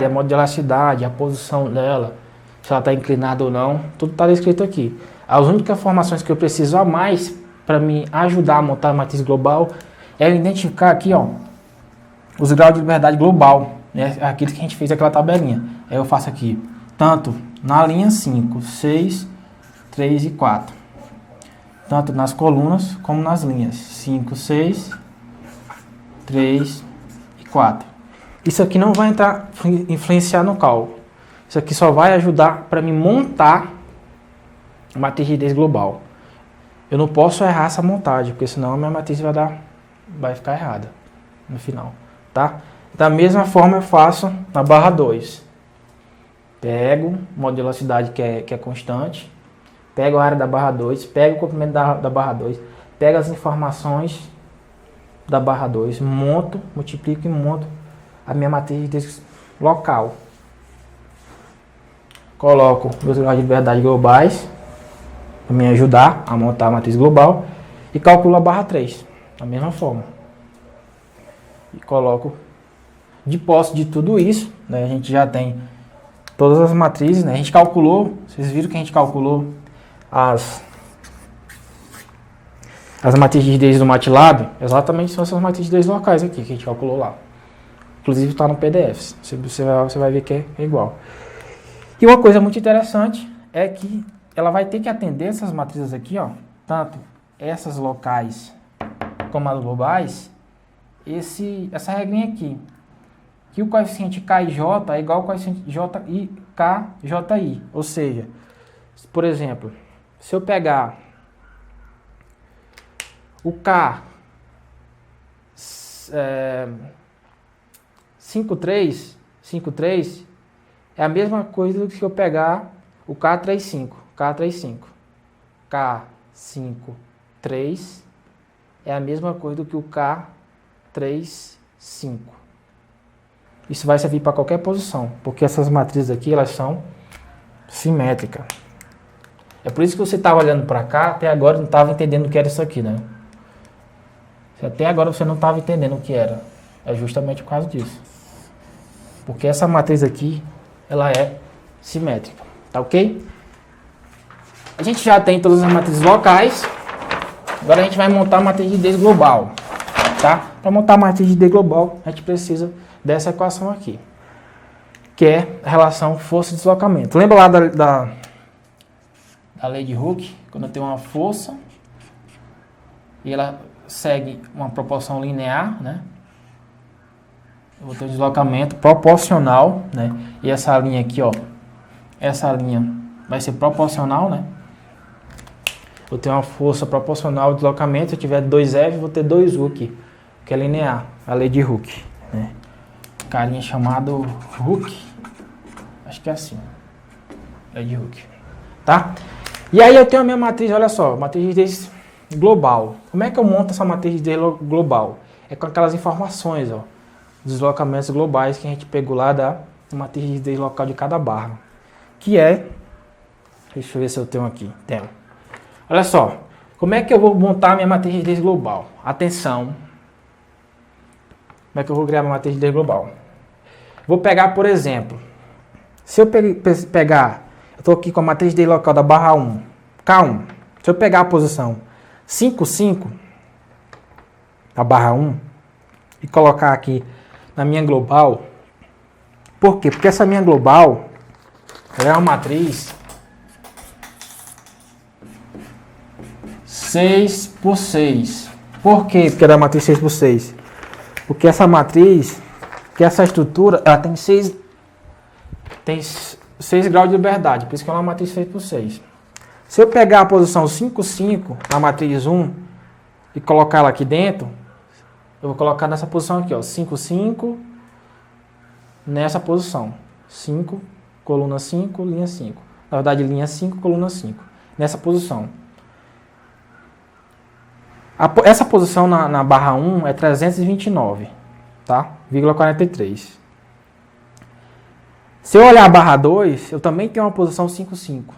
a modularidade, a posição dela, se ela está inclinada ou não, tudo está descrito aqui. As únicas informações que eu preciso a mais para me ajudar a montar a matriz global é identificar aqui, ó, os graus de liberdade global, né, aqueles que a gente fez aquela tabelinha. Aí eu faço aqui, tanto na linha 5, 6, 3 e 4. Tanto nas colunas como nas linhas 5, 6, 3 e 4. Isso aqui não vai influenciar no cálculo. Isso aqui só vai ajudar para me montar a matriz de rigidez global. Eu não posso errar essa montagem, porque senão a minha matriz vai ficar errada no final, tá? Da mesma forma eu faço na barra 2. Pego modularidade que é constante, pego a área da barra 2, pego o comprimento da barra 2, pego as informações da barra 2, multiplico e monto a minha matriz de rigidez local. Coloco meus graus de liberdade globais para me ajudar a montar a matriz global e calculo a barra 3 da mesma forma. E coloco, de posse de tudo isso, né, a gente já tem todas as matrizes, né, a gente calculou, vocês viram que a gente calculou as matrizes de rigidez do MATLAB, exatamente são essas matrizes de rigidez locais aqui que a gente calculou lá. Inclusive está no PDF, você vai ver que é igual. E uma coisa muito interessante é que ela vai ter que atender essas matrizes aqui, ó, tanto essas locais como as globais, essa regrinha aqui, que o coeficiente KJ é igual ao coeficiente KJI, ou seja, por exemplo, se eu pegar o K 53 é a mesma coisa do que eu pegar o K35. K53 é a mesma coisa do que o K35. Isso vai servir para qualquer posição, porque essas matrizes aqui, elas são simétrica. É por isso que você estava olhando para cá, até agora não estava entendendo o que era isso aqui, né? Até agora você não estava entendendo o que era. É justamente por causa disso. Porque essa matriz aqui, ela é simétrica, tá ok? A gente já tem todas as matrizes locais. Agora a gente vai montar a matriz de rigidez global, tá? Para montar a matriz de rigidez global, a gente precisa dessa equação aqui, que é a relação força e deslocamento. Lembra lá da lei de Hooke? Quando eu tenho uma força e ela segue uma proporção linear, né? Eu vou ter um deslocamento proporcional, né? E essa linha aqui, ó, essa linha vai ser proporcional, né? Vou ter uma força proporcional ao deslocamento. Se eu tiver 2F, vou ter 2 Hooke, que é linear, a lei de Hooke, né? Carinha chamado Hooke, acho que é assim, lei de Hooke, tá? E aí eu tenho a minha matriz, olha só, matriz de rigidez global. Como é que eu monto essa matriz de rigidez global? É com aquelas informações, ó, deslocamentos globais que a gente pegou lá da matriz de rigidez local de cada barra, que é, deixa eu ver se eu tenho aqui, tenho. Olha só, como é que eu vou montar a minha matriz de rigidez global? Atenção, como é que eu vou criar a minha matriz de rigidez global? Vou pegar, por exemplo, se eu pegar, eu estou aqui com a matriz de rigidez local da barra 1, K1, se eu pegar a posição 5, 5, da barra 1, e colocar aqui na minha global, por quê? Porque essa minha global, ela é uma matriz 6 por 6. Por quê? Porque ela é uma matriz 6 por 6. Porque essa matriz, que essa estrutura, ela tem 6 graus de liberdade. Por isso que ela é uma matriz 6 por 6. Se eu pegar a posição 5, 5, na matriz 1, e colocar ela aqui dentro, eu vou colocar nessa posição aqui, ó, 5, 5, nessa posição. 5, coluna 5, linha 5. Na verdade, linha 5, coluna 5. Nessa posição. Essa posição na barra 1 é 329, tá? 0,43. Se eu olhar a barra 2, eu também tenho uma posição 5, 5,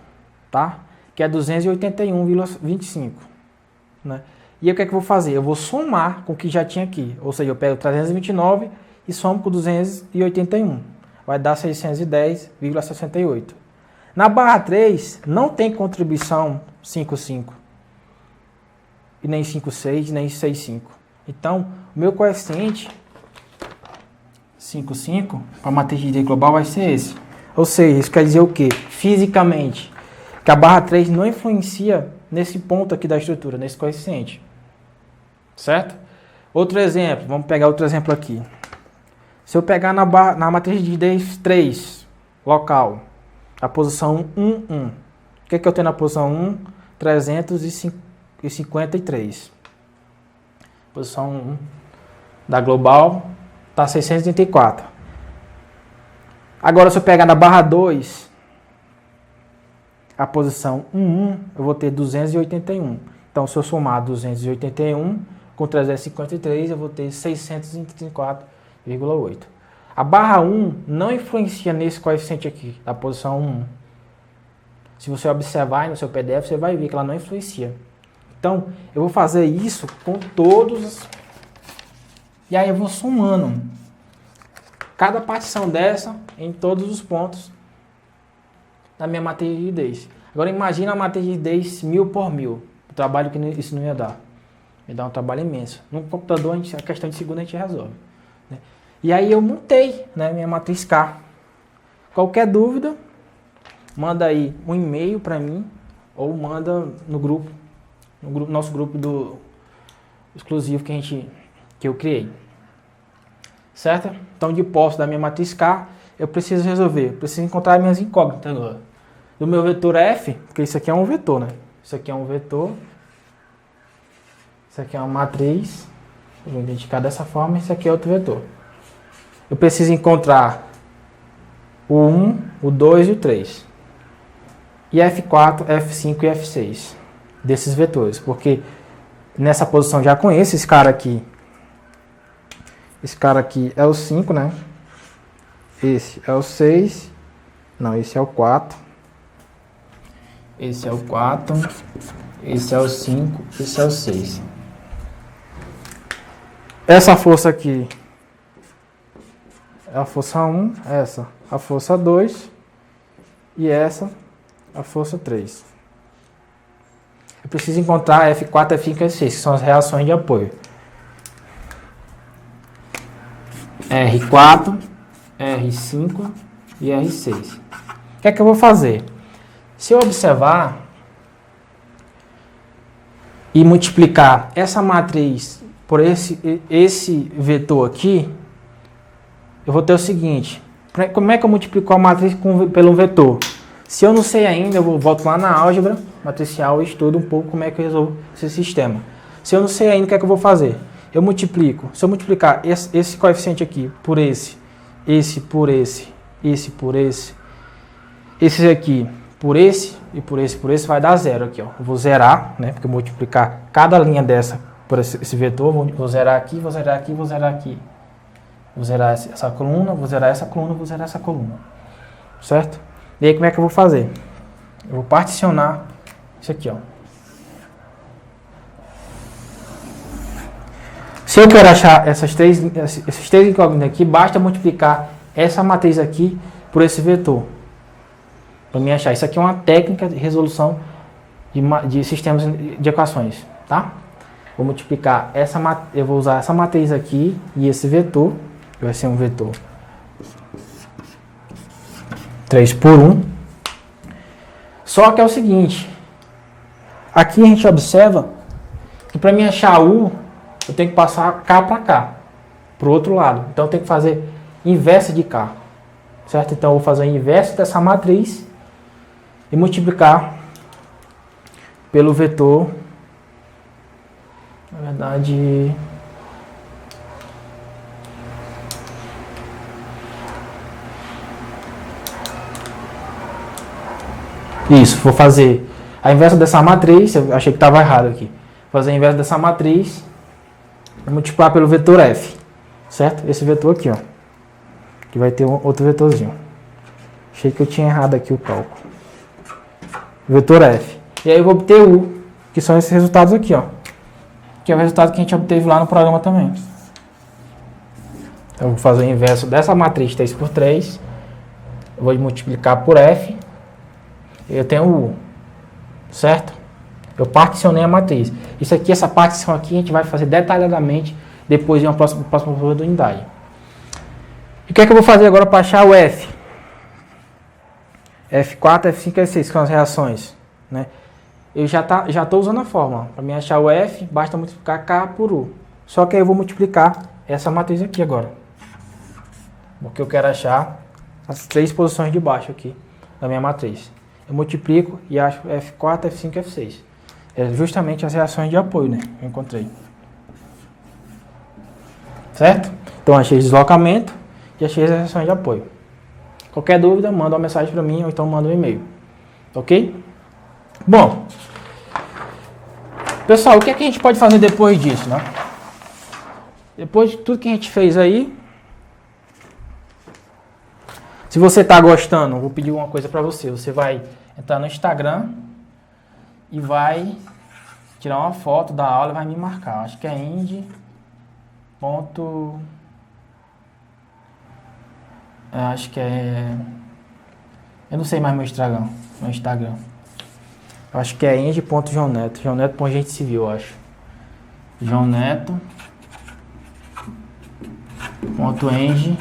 tá? Que é 281,25, né? E aí, o que é que eu vou fazer? Eu vou somar com o que já tinha aqui. Ou seja, eu pego 329 e somo com 281. Vai dar 610,68. Na barra 3, não tem contribuição 5, 5. E nem 5, 6, nem 6, 5. Então, o meu coeficiente 5, 5 para a matriz de rigidez global vai ser esse. Ou seja, isso quer dizer o quê? Fisicamente, que a barra 3 não influencia nesse ponto aqui da estrutura, nesse coeficiente. Certo? Outro exemplo, vamos pegar outro exemplo aqui. Se eu pegar na matriz de rigidez 3, local, a posição 1, 1. O que é que eu tenho na posição 1? 353. Posição 1 da global está 634. Agora, se eu pegar na barra 2, a posição 1, 1, eu vou ter 281. Então, se eu somar 281 com 353, eu vou ter 634,8. A barra 1 não influencia nesse coeficiente aqui, da posição 1. Se você observar aí no seu PDF, você vai ver que ela não influencia. Então, eu vou fazer isso com todos. E aí eu vou somando cada partição dessa em todos os pontos da minha matriz de rigidez. Agora imagina a matriz de rigidez 1000 por 1000. O trabalho que isso não ia dar. Ia dar um trabalho imenso. No computador, a questão de segundo a gente resolve, né? E aí eu montei, né, minha matriz K. Qualquer dúvida, manda aí um e-mail para mim ou manda no grupo, nosso grupo do exclusivo que eu criei. Certo? Então, de posse da minha matriz K, eu preciso resolver, preciso encontrar minhas incógnitas agora. Do meu vetor F, porque isso aqui é um vetor, né? Isso aqui é um vetor. Isso aqui é uma matriz. Eu vou identificar dessa forma, isso aqui é outro vetor. Eu preciso encontrar o 1, o 2 e o 3. E F4, F5 e F6 desses vetores, porque nessa posição já conheço esse cara aqui. Esse cara aqui é o 5, né? Esse é o 6. Não, esse é o 4. esse é o 4, esse é o 5, esse é o 6. Essa força aqui é a força 1, essa a força 2 e essa a força 3. Eu preciso encontrar F4, F5 e F6, que são as reações de apoio. R4, R5 e R6. O que é que eu vou fazer? Se eu observar e multiplicar essa matriz por esse vetor aqui, eu vou ter o seguinte. Como é que eu multiplico a matriz pelo vetor? Se eu não sei ainda, eu volto lá na álgebra matricial e estudo um pouco como é que eu resolvo esse sistema. Se eu não sei ainda, o que é que eu vou fazer? Eu multiplico. Se eu multiplicar esse coeficiente aqui por esse por esse por esse aqui por esse e por esse, vai dar zero aqui, ó. Eu vou zerar, né? Porque eu vou multiplicar cada linha dessa por esse vetor, vou zerar aqui, vou zerar aqui, vou zerar aqui. Vou zerar essa coluna, vou zerar essa coluna, vou zerar essa coluna. Certo? E aí como é que eu vou fazer? Eu vou particionar isso aqui, ó. Se eu quero achar esses três incógnitos aqui, basta multiplicar essa matriz aqui por esse vetor. Para mim achar. Isso aqui é uma técnica de resolução de sistemas de equações, tá? Vou multiplicar eu vou usar essa matriz aqui e esse vetor, que vai ser um vetor 3 por 1. Só que é o seguinte, aqui a gente observa que para mim achar U, eu tenho que passar K para cá, para o outro lado. Então eu tenho que fazer inversa de K, certo? Então eu vou fazer o inverso dessa matriz e multiplicar pelo vetor, na verdade, isso, vou fazer a inversa dessa matriz, eu achei que estava errado aqui, vou fazer a inversa dessa matriz e multiplicar pelo vetor F, certo? Esse vetor aqui, ó, que vai ter outro vetorzinho. Achei que eu tinha errado aqui o cálculo. Vetor F. E aí eu vou obter U, que são esses resultados aqui, ó, que é o resultado que a gente obteve lá no programa também. Então eu vou fazer o inverso dessa matriz 3 por 3, eu vou multiplicar por F, eu tenho U, certo? Eu particionei a matriz. Isso aqui, essa partição aqui, a gente vai fazer detalhadamente depois em uma próxima oportunidade. E o que é que eu vou fazer agora para achar o F? F4, F5 e F6, que são as reações, né? Eu já estou usando a fórmula. Para mim achar o F, basta multiplicar K por U. Só que aí eu vou multiplicar essa matriz aqui agora. Porque eu quero achar as três posições de baixo aqui da minha matriz. Eu multiplico e acho F4, F5 e F6. É justamente as reações de apoio, né? Eu encontrei. Certo? Então achei deslocamento e achei as reações de apoio. Qualquer dúvida, manda uma mensagem para mim ou então manda um e-mail. Ok? Bom, pessoal, o que é que a gente pode fazer depois disso, né? Depois de tudo que a gente fez aí, se você está gostando, eu vou pedir uma coisa para você. Você vai entrar no Instagram e vai tirar uma foto da aula e vai me marcar. Acho que é acho que é... Eu não sei mais meu Instagram. Eu acho que é eng.joãoneto. Joãoneto.gente civil, eu acho. joãoneto.eng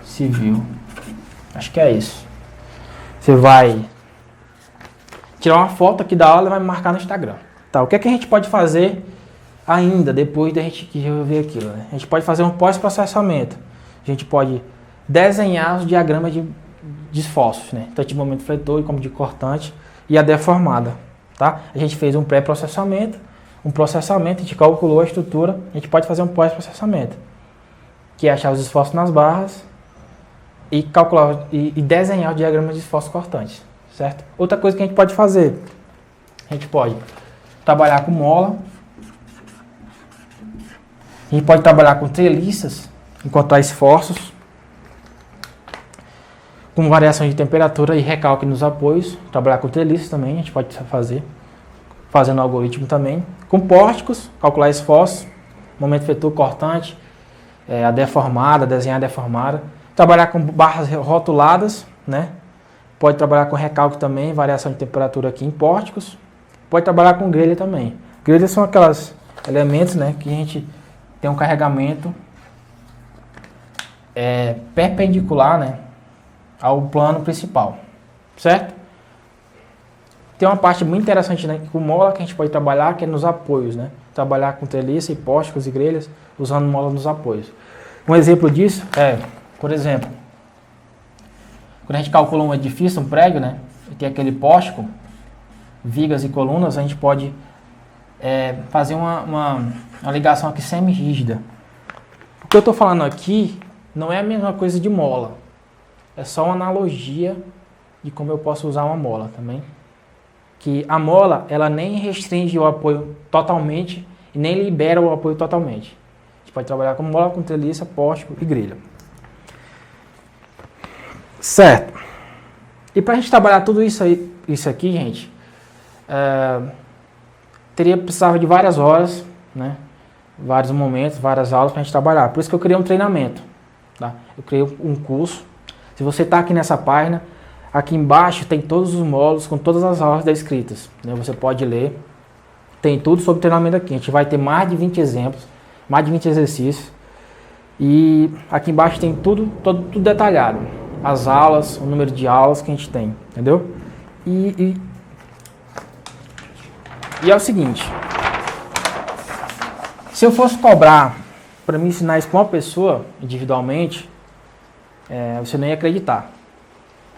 civil. Acho que é isso. Você vai tirar uma foto aqui da aula e vai me marcar no Instagram. Tá, o que é que a gente pode fazer ainda depois da gente resolver aquilo, né? A gente pode fazer um pós-processamento. A gente pode desenhar os diagramas de esforços, né? Tanto de momento fletor como de cortante e a deformada, tá? A gente fez um pré-processamento, um processamento, a gente calculou a estrutura, a gente pode fazer um pós-processamento, que é achar os esforços nas barras e calcular e desenhar o diagrama de esforços cortantes, certo? Outra coisa que a gente pode fazer, a gente pode trabalhar com mola, a gente pode trabalhar com treliças, encontrar esforços. com variação de temperatura e recalque nos apoios. Trabalhar com treliços também, a gente pode fazer, fazendo algoritmo também. Com pórticos, calcular esforço, momento efetivo cortante, a deformada, desenhar a deformada. Trabalhar com barras rotuladas, né? Pode trabalhar com recalque também, variação de temperatura aqui em pórticos. Pode trabalhar com grelha também. Grelhas são aqueles elementos, né, que a gente tem um carregamento perpendicular, né, ao plano principal, certo? Tem uma parte muito interessante, né, com mola que a gente pode trabalhar, que é nos apoios, né? Trabalhar com treliça e pórticos e grelhas, usando mola nos apoios. Um exemplo disso por exemplo, quando a gente calcula um edifício, um prédio, né, e tem aquele pórtico, vigas e colunas, a gente pode fazer uma ligação aqui semi-rígida. O que eu estou falando aqui não é a mesma coisa de mola. É só uma analogia de como eu posso usar uma mola também. Que a mola, ela nem restringe o apoio totalmente e nem libera o apoio totalmente. A gente pode trabalhar com mola, com treliça, pórtico e grelha. Certo. E para a gente trabalhar tudo isso aqui, gente, precisava de várias horas, né? Vários momentos, várias aulas para a gente trabalhar. Por isso que eu criei um treinamento. Tá? Eu criei um curso. Se você está aqui nessa página, aqui embaixo tem todos os módulos com todas as aulas descritas. Né? Você pode ler. Tem tudo sobre treinamento aqui. A gente vai ter mais de 20 exemplos, mais de 20 exercícios. E aqui embaixo tem tudo detalhado. As aulas, o número de aulas que a gente tem. Entendeu? E é o seguinte. Se eu fosse cobrar para me ensinar isso para uma pessoa individualmente, você não ia acreditar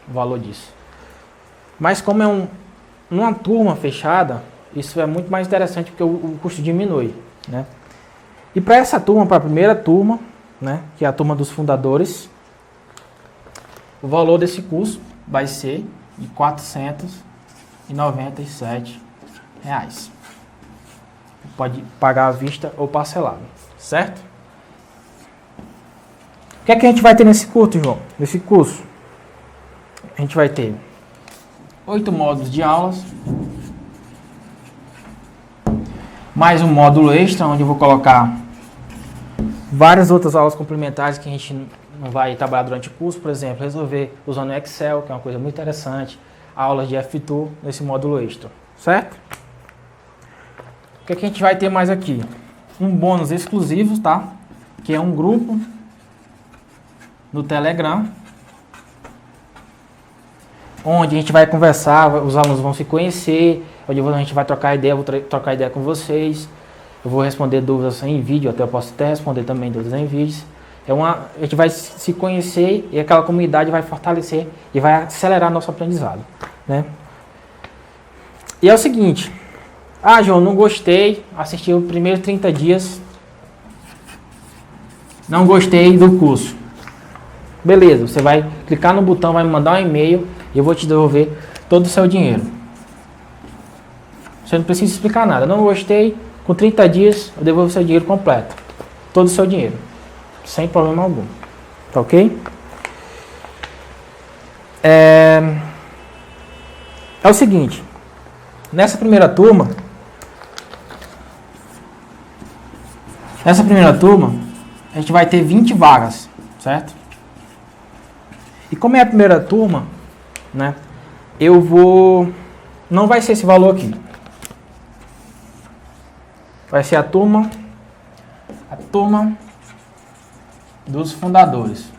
o valor disso. Mas como é uma turma fechada, isso é muito mais interessante porque o custo diminui, né? E para essa turma, para a primeira turma, né, que é a turma dos fundadores, o valor desse curso vai ser de R$ 497. Pode pagar à vista ou parcelado, certo? O que é que a gente vai ter nesse curso, João? Nesse curso, a gente vai ter 8 módulos de aulas, mais um módulo extra, onde eu vou colocar várias outras aulas complementares que a gente não vai trabalhar durante o curso, por exemplo, resolver usando o Excel, que é uma coisa muito interessante, aulas de F2 nesse módulo extra, certo? O que a gente vai ter mais aqui? Um bônus exclusivo, tá? Que é um grupo no Telegram, onde a gente vai conversar, os alunos vão se conhecer, onde a gente vai trocar ideia, eu vou trocar ideia com vocês, eu vou responder dúvidas em vídeo, até eu posso até responder também dúvidas em vídeos. A gente vai se conhecer e aquela comunidade vai fortalecer e vai acelerar nosso aprendizado, né? E é o seguinte, João, não gostei, assisti os primeiros 30 dias, não gostei do curso. Beleza, você vai clicar no botão, vai me mandar um e-mail e eu vou te devolver todo o seu dinheiro. Você não precisa explicar nada. Não gostei, com 30 dias eu devolvo o seu dinheiro completo. Todo o seu dinheiro. Sem problema algum. Tá ok? É o seguinte. Nessa primeira turma, a gente vai ter 20 vagas, certo? E como é a primeira turma, né? Não vai ser esse valor aqui. Vai ser a turma dos fundadores.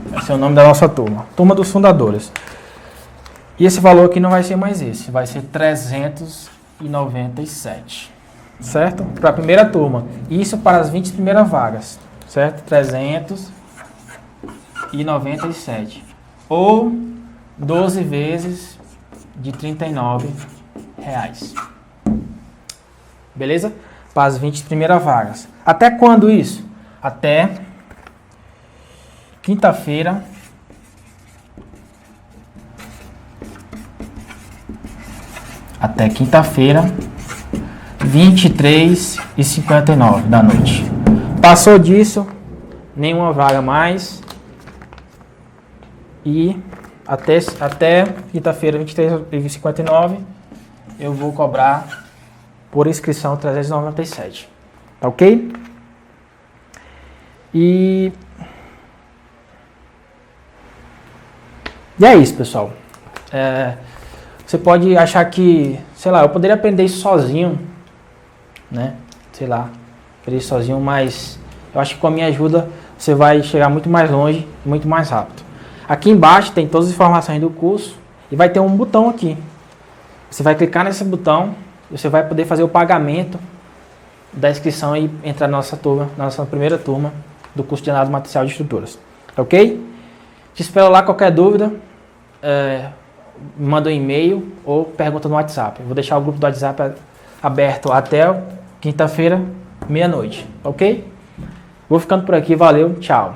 Vai ser o nome da nossa turma. Turma dos fundadores. E esse valor aqui não vai ser mais esse. Vai ser 397. Certo? Para a primeira turma. Isso para as 20 primeiras vagas. Certo? 397. Ou 12 vezes de R$39. Beleza? Para as 20 primeiras vagas. Até quando isso? Até quinta-feira. Até quinta-feira, 23h59 da noite. Passou disso, nenhuma vaga mais. E até quinta-feira, 23h59, eu vou cobrar por inscrição 397. Tá ok? E é isso, pessoal. Você pode achar que, sei lá, eu poderia aprender isso sozinho, né? Sei lá, aprender isso sozinho, mas eu acho que com a minha ajuda você vai chegar muito mais longe, muito mais rápido. Aqui embaixo tem todas as informações do curso e vai ter um botão aqui. Você vai clicar nesse botão e você vai poder fazer o pagamento da inscrição e entrar na nossa turma, na nossa primeira turma do curso de análise matricial de estruturas. Ok? Te espero lá, qualquer dúvida, manda um e-mail ou pergunta no WhatsApp. Eu vou deixar o grupo do WhatsApp aberto até quinta-feira, meia-noite. Ok? Vou ficando por aqui, valeu, tchau.